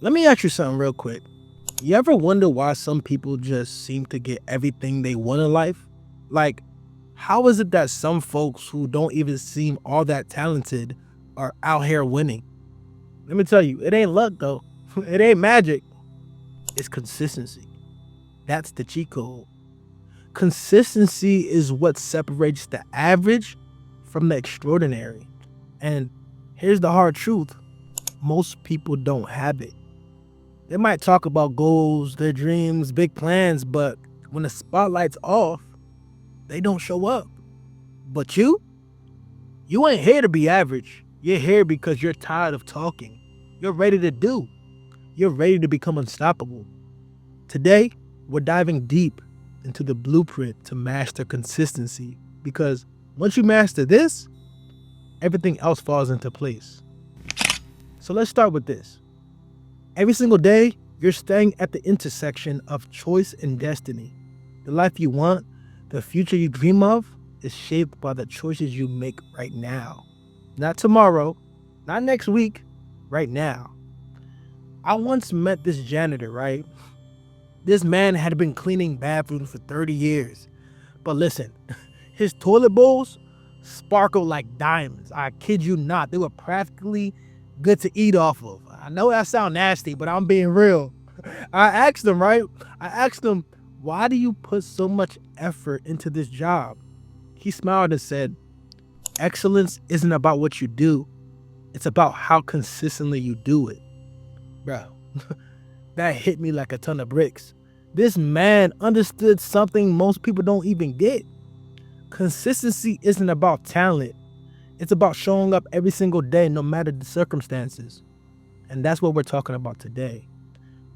Let me ask you something real quick. You ever wonder why some people just seem to get everything they want in life? Like, how is it that some folks who don't even seem all that talented are out here winning? Let me tell you, it ain't luck though. It ain't magic. It's consistency. That's the cheat code. Consistency is what separates the average from the extraordinary. And here's the hard truth: most people don't have it. They might talk about goals, their dreams, big plans, but when the spotlight's off, they don't show up. But you ain't here to be average. You're here because you're tired of talking. You're ready to do. You're ready to become unstoppable. Today, we're diving deep into the blueprint to master consistency because once you master this, everything else falls into place. So let's start with this. Every single day, you're staying at the intersection of choice and destiny. The life you want, the future you dream of, is shaped by the choices you make right now. Not tomorrow, not next week, right now. I once met this janitor, right? This man had been cleaning bathrooms for 30 years. But listen, his toilet bowls sparkled like diamonds. I kid you not. They were practically good to eat off of. I know that sounds nasty, but I'm being real. I asked him, right? I asked him, why do you put so much effort into this job? He smiled and said, excellence isn't about what you do. It's about how consistently you do it. Bro, that hit me like a ton of bricks. This man understood something most people don't even get. Consistency isn't about talent. It's about showing up every single day, no matter the circumstances. And that's what we're talking about today.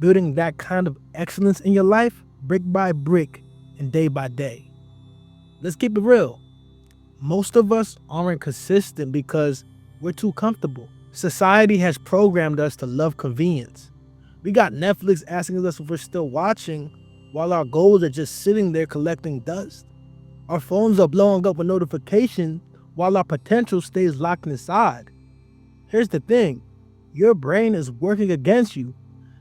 Building that kind of excellence in your life, brick by brick and day by day. Let's keep it real. Most of us aren't consistent because we're too comfortable. Society has programmed us to love convenience. We got Netflix asking us if we're still watching while our goals are just sitting there collecting dust. Our phones are blowing up with notifications while our potential stays locked inside. Here's the thing, your brain is working against you.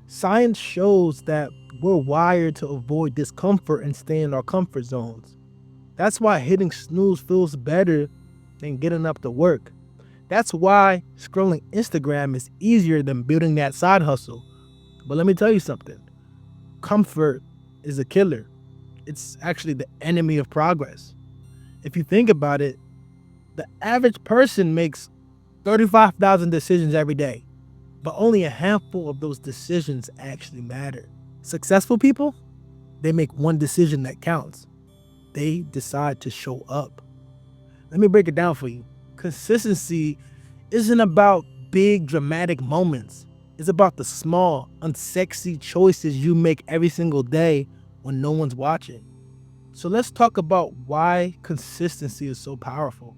Science shows that we're wired to avoid discomfort and stay in our comfort zones. That's why hitting snooze feels better than getting up to work. That's why scrolling Instagram is easier than building that side hustle. But let me tell you something. Comfort is a killer. It's actually the enemy of progress. If you think about it, the average person makes 35,000 decisions every day, but only a handful of those decisions actually matter. Successful people, they make one decision that counts. They decide to show up. Let me break it down for you. Consistency isn't about big dramatic moments. It's about the small, unsexy choices you make every single day when no one's watching. So let's talk about why consistency is so powerful.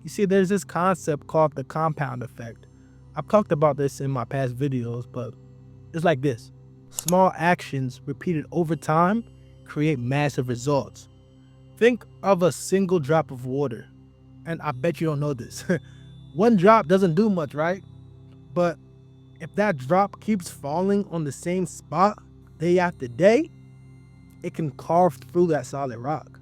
You see, there's this concept called the compound effect. I've talked about this in my past videos, but it's like this. Small actions repeated over time create massive results. Think of a single drop of water. And I bet you don't know this. One drop doesn't do much, right? But if that drop keeps falling on the same spot day after day, it can carve through that solid rock.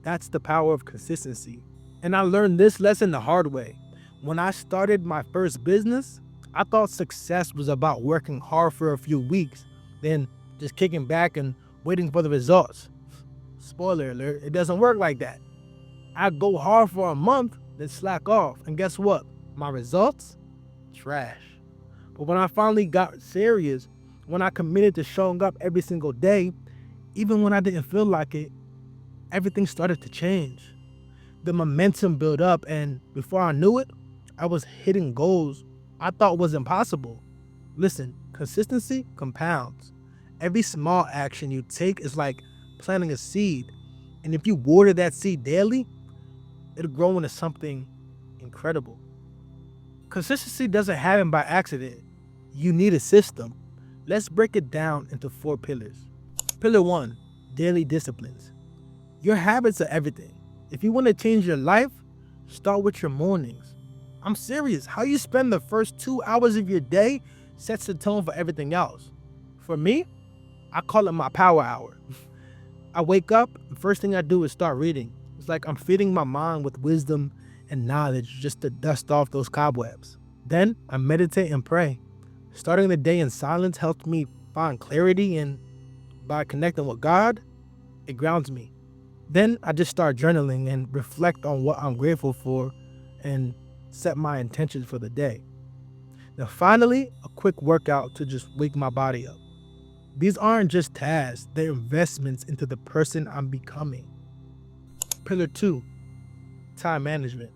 That's the power of consistency. And I learned this lesson the hard way. When I started my first business, I thought success was about working hard for a few weeks, then just kicking back and waiting for the results. Spoiler alert, it doesn't work like that. I go hard for a month, then slack off. And guess what? My results? Trash. But when I finally got serious, when I committed to showing up every single day, even when I didn't feel like it, everything started to change. The momentum built up, and before I knew it, I was hitting goals I thought was impossible. Listen, consistency compounds. Every small action you take is like planting a seed. And if you water that seed daily, it'll grow into something incredible. Consistency doesn't happen by accident. You need a system. Let's break it down into 4 pillars. Pillar 1, daily disciplines. Your habits are everything. If you want to change your life, start with your mornings. I'm serious. How you spend the first 2 hours of your day sets the tone for everything else. For me, I call it my power hour. I wake up, the first thing I do is start reading. It's like I'm feeding my mind with wisdom and knowledge just to dust off those cobwebs. Then I meditate and pray. Starting the day in silence helps me find clarity, and by connecting with God, it grounds me. Then I just start journaling and reflect on what I'm grateful for and set my intentions for the day. Now, finally, a quick workout to just wake my body up. These aren't just tasks, they're investments into the person I'm becoming. Pillar 2, time management.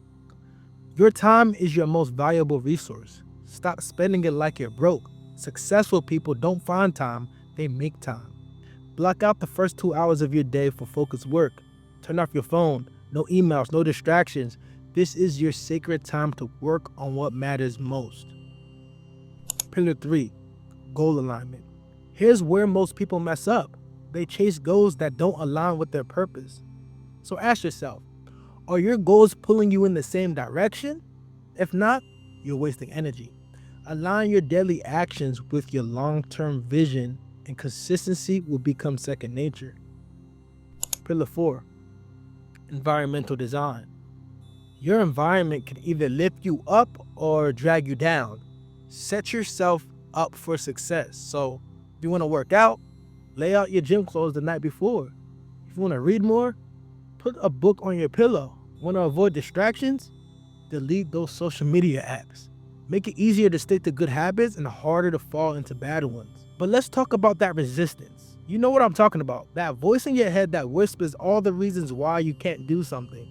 Your time is your most valuable resource. Stop spending it like you're broke. Successful people don't find time, they make time. Block out the first 2 hours of your day for focused work. Turn off your phone, no emails, no distractions. This is your sacred time to work on what matters most. Pillar 3, goal alignment. Here's where most people mess up. They chase goals that don't align with their purpose. So ask yourself, are your goals pulling you in the same direction? If not, you're wasting energy. Align your daily actions with your long-term vision, and consistency will become second nature. Pillar 4, environmental design. Your environment can either lift you up or drag you down. Set yourself up for success. So if you want to work out, lay out your gym clothes the night before. If you want to read more, put a book on your pillow. Want to avoid distractions? Delete those social media apps. Make it easier to stick to good habits and harder to fall into bad ones. But let's talk about that resistance. You know what I'm talking about. That voice in your head that whispers all the reasons why you can't do something.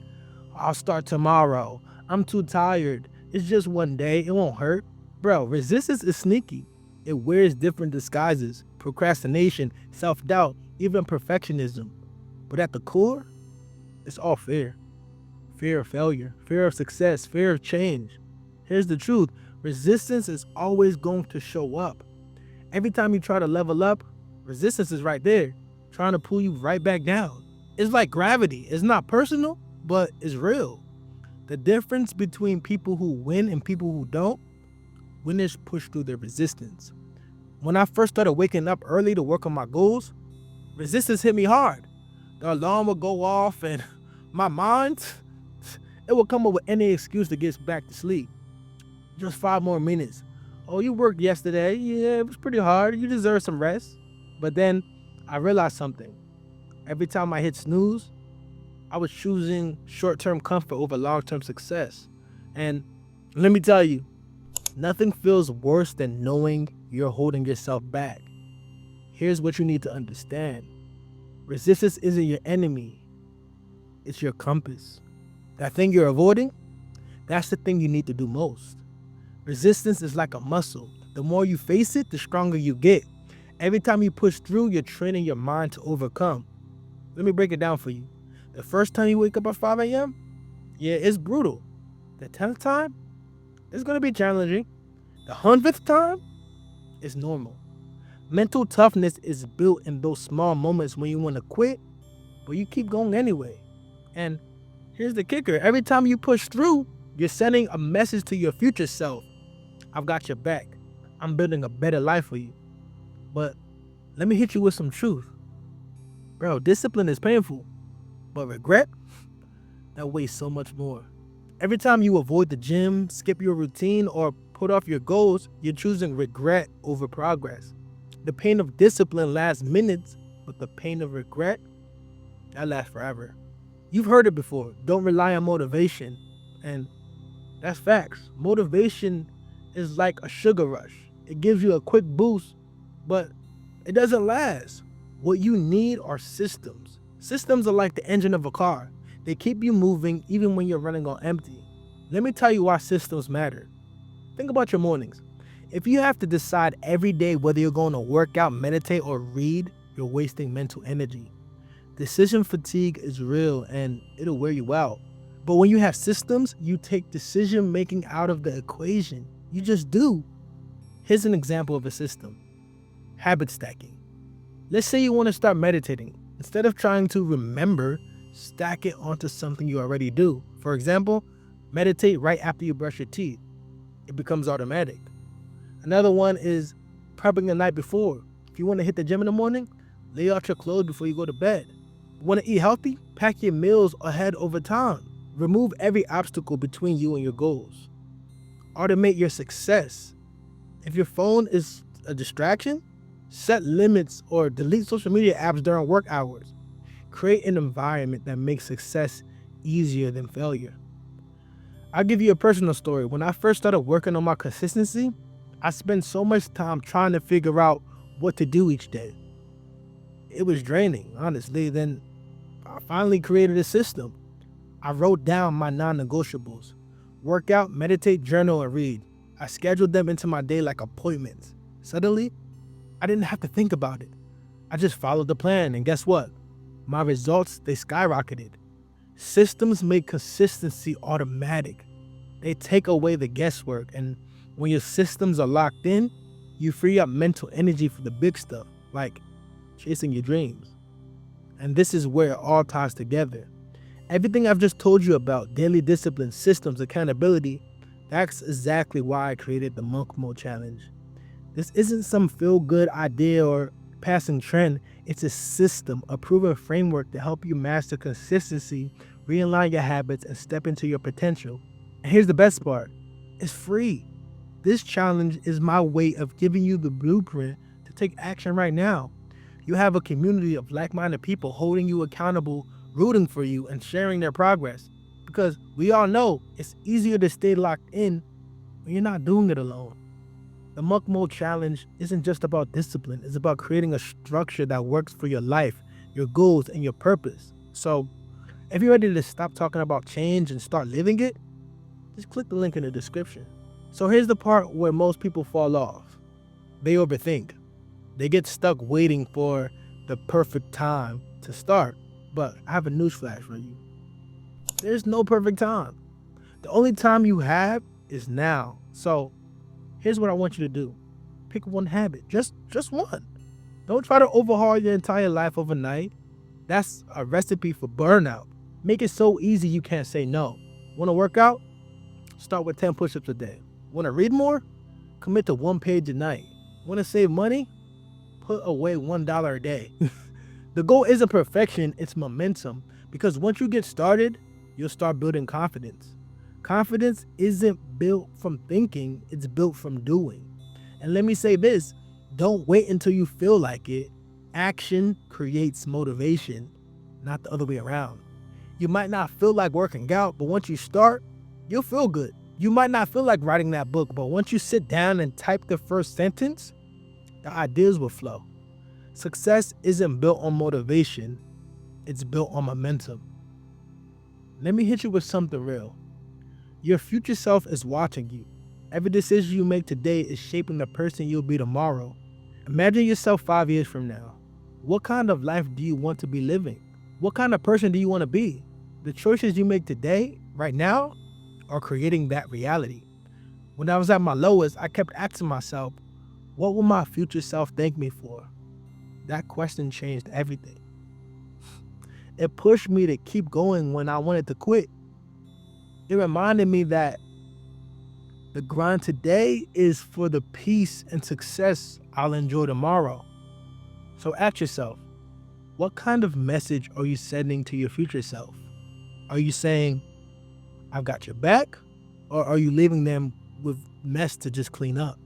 I'll start tomorrow. I'm too tired. It's just one day. It won't hurt. Bro, resistance is sneaky. It wears different disguises. Procrastination, self-doubt, even perfectionism. But at the core, it's all fear. Fear of failure, fear of success, fear of change. Here's the truth. Resistance is always going to show up. Every time you try to level up, resistance is right there, trying to pull you right back down. It's like gravity. It's not personal, but it's real. The difference between people who win and people who don't, winners push through their resistance. When I first started waking up early to work on my goals, resistance hit me hard. The alarm would go off and my mind, it would come up with any excuse to get back to sleep. Just 5 more minutes. Oh, you worked yesterday. Yeah, it was pretty hard. You deserve some rest. But then I realized something. Every time I hit snooze, I was choosing short-term comfort over long-term success. And let me tell you, nothing feels worse than knowing you're holding yourself back. Here's what you need to understand. Resistance isn't your enemy. It's your compass. That thing you're avoiding, that's the thing you need to do most. Resistance is like a muscle. The more you face it, the stronger you get. Every time you push through, you're training your mind to overcome. Let me break it down for you. The first time you wake up at 5 a.m., yeah, it's brutal. The 10th time, it's going to be challenging. The 100th time, it's normal. Mental toughness is built in those small moments when you want to quit, but you keep going anyway. And here's the kicker. Every time you push through, you're sending a message to your future self. I've got your back. I'm building a better life for you. But let me hit you with some truth. Bro, discipline is painful, but regret, that weighs so much more. Every time you avoid the gym, skip your routine, or put off your goals, you're choosing regret over progress. The pain of discipline lasts minutes, but the pain of regret, that lasts forever. You've heard it before. Don't rely on motivation. And that's facts. Motivation is like a sugar rush. It gives you a quick boost, but it doesn't last. What you need are systems. Systems are like the engine of a car. They keep you moving even when you're running on empty. Let me tell you why systems matter. Think about your mornings. If you have to decide every day whether you're going to work out, meditate, or read, you're wasting mental energy. Decision fatigue is real and it'll wear you out. But when you have systems, you take decision making out of the equation. You just do. Here's an example of a system. Habit stacking. Let's say you want to start meditating. Instead of trying to remember, stack it onto something you already do. For example, meditate right after you brush your teeth. It becomes automatic. Another one is prepping the night before. If you want to hit the gym in the morning, lay out your clothes before you go to bed. Want to eat healthy? Pack your meals ahead over time. Remove every obstacle between you and your goals. Automate your success. If your phone is a distraction, set limits or delete social media apps during work hours. Create an environment that makes success easier than failure. I'll give you a personal story. When I first started working on my consistency, I spent so much time trying to figure out what to do each day. It was draining, honestly. Then I finally created a system. I wrote down my non-negotiables: work out, meditate, journal, and read. I scheduled them into my day like appointments. Suddenly, I didn't have to think about it. I just followed the plan, and guess what? My results, they skyrocketed. Systems make consistency automatic. They take away the guesswork, and when your systems are locked in, you free up mental energy for the big stuff, like chasing your dreams. And this is where it all ties together. Everything I've just told you about, daily discipline, systems, accountability, that's exactly why I created the Monk Mode Challenge. This isn't some feel-good idea or passing trend. It's a system, a proven framework to help you master consistency, realign your habits, and step into your potential. And here's the best part. It's free. This challenge is my way of giving you the blueprint to take action right now. You have a community of like-minded people holding you accountable, rooting for you, and sharing their progress. Because we all know it's easier to stay locked in when you're not doing it alone. The Monk Mode Challenge isn't just about discipline. It's about creating a structure that works for your life, your goals, and your purpose. So, if you're ready to stop talking about change and start living it, just click the link in the description. So here's the part where most people fall off. They overthink. They get stuck waiting for the perfect time to start. But I have a newsflash for you. There's no perfect time. The only time you have is now. So here's what I want you to do. Pick one habit, just one. Don't try to overhaul your entire life overnight. That's a recipe for burnout. Make it so easy you can't say no. Want to work out? Start with 10 push-ups a day. Want to read more? Commit to 1 page a night. Want to save money? Put away $1 a day. The goal isn't perfection, it's momentum. Because once you get started, you'll start building confidence. Confidence isn't built from thinking, it's built from doing. And let me say this, don't wait until you feel like it. Action creates motivation, not the other way around. You might not feel like working out, but once you start, you'll feel good. You might not feel like writing that book, but once you sit down and type the first sentence, the ideas will flow. Success isn't built on motivation, it's built on momentum. Let me hit you with something real. Your future self is watching you. Every decision you make today is shaping the person you'll be tomorrow. Imagine yourself 5 years from now. What kind of life do you want to be living? What kind of person do you want to be? The choices you make today, right now, are creating that reality. When I was at my lowest, I kept asking myself, what will my future self thank me for? That question changed everything. It pushed me to keep going when I wanted to quit. It reminded me that the grind today is for the peace and success I'll enjoy tomorrow. So ask yourself, what kind of message are you sending to your future self? Are you saying, I've got your back? Or are you leaving them with mess to just clean up?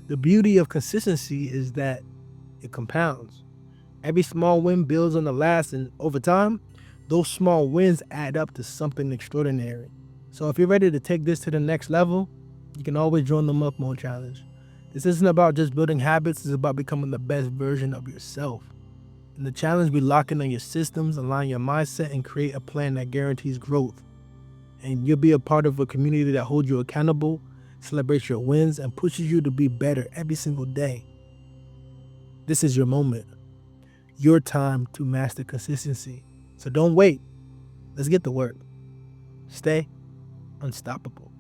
The beauty of consistency is that it compounds. Every small win builds on the last, and over time, those small wins add up to something extraordinary. So if you're ready to take this to the next level, you can always join the Monk Mode Challenge. This isn't about just building habits, it's about becoming the best version of yourself. In the challenge, we lock in on your systems, align your mindset, and create a plan that guarantees growth. And you'll be a part of a community that holds you accountable, celebrates your wins, and pushes you to be better every single day. This is your moment, your time to master consistency. So don't wait. Let's get to work. Stay unstoppable.